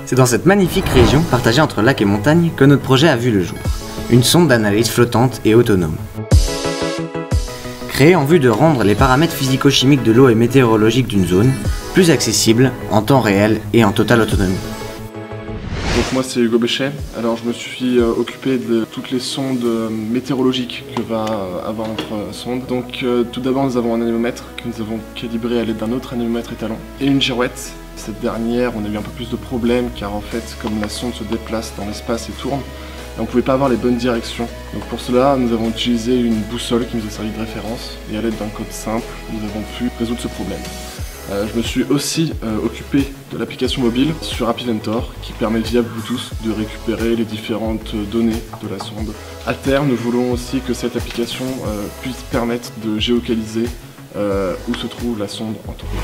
C'est dans cette magnifique région, partagée entre lacs et montagnes, que notre projet a vu le jour. Une sonde d'analyse flottante et autonome. Créée en vue de rendre les paramètres physico-chimiques de l'eau et météorologiques d'une zone plus accessibles, en temps réel et en totale autonomie. Donc moi c'est Hugo Béchet. Alors je me suis occupé de toutes les sondes météorologiques que va avoir notre sonde. Donc tout d'abord nous avons un anémomètre que nous avons calibré à l'aide d'un autre anémomètre étalon et une girouette. Cette dernière, on a eu un peu plus de problèmes car en fait comme la sonde se déplace dans l'espace et tourne, on ne pouvait pas avoir les bonnes directions. Donc pour cela nous avons utilisé une boussole qui nous a servi de référence et à l'aide d'un code simple nous avons pu résoudre ce problème. Je me suis aussi occupé de l'application mobile sur Appiventor qui permet via Bluetooth de récupérer les différentes données de la sonde. À terme, nous voulons aussi que cette application puisse permettre de géolocaliser où se trouve la sonde en temps réel.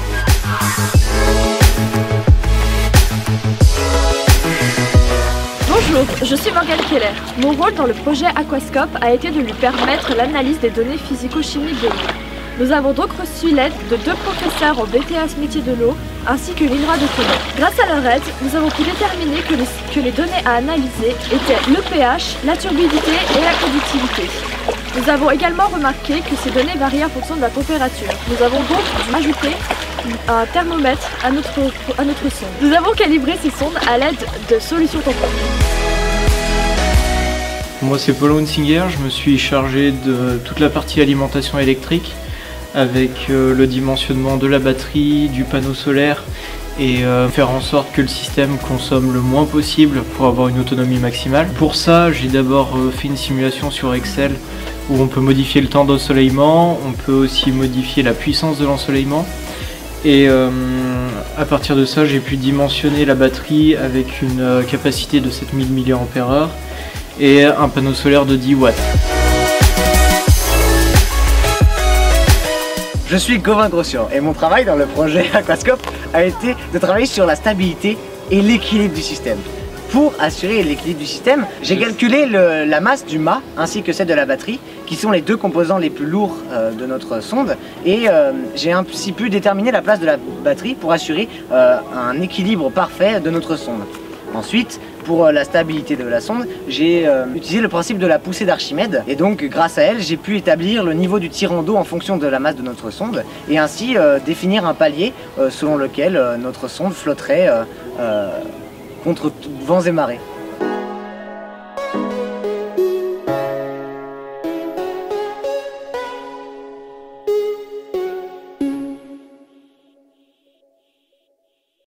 Bonjour, je suis Morgane Keller. Mon rôle dans le projet Aquascope a été de lui permettre l'analyse des données physico-chimiques de l'eau. Nous avons donc reçu l'aide de 2 professeurs en BTS métier de l'eau ainsi que l'INRA de Thonon. Grâce à leur aide, nous avons pu déterminer que les données à analyser étaient le pH, la turbidité et la conductivité. Nous avons également remarqué que ces données varient en fonction de la température. Nous avons donc dû ajouter un thermomètre à notre sonde. Nous avons calibré ces sondes à l'aide de solutions temporelles. Moi c'est Paul Hunsinger, je me suis chargé de toute la partie alimentation électrique avec le dimensionnement de la batterie, du panneau solaire et faire en sorte que le système consomme le moins possible pour avoir une autonomie maximale. Pour ça, j'ai d'abord fait une simulation sur Excel où on peut modifier le temps d'ensoleillement, on peut aussi modifier la puissance de l'ensoleillement et à partir de ça, j'ai pu dimensionner la batterie avec une capacité de 7000 mAh et un panneau solaire de 10 watts. Je suis Gauvin Grossian et mon travail dans le projet Aquascope a été de travailler sur la stabilité et l'équilibre du système. Pour assurer l'équilibre du système, j'ai calculé la masse du mât ainsi que celle de la batterie, qui sont les 2 composants les plus lourds de notre sonde, et j'ai ainsi pu déterminer la place de la batterie pour assurer un équilibre parfait de notre sonde. Ensuite, pour la stabilité de la sonde, j'ai utilisé le principe de la poussée d'Archimède et donc grâce à elle, j'ai pu établir le niveau du tirant d'eau en fonction de la masse de notre sonde et ainsi définir un palier selon lequel notre sonde flotterait contre vents et marées.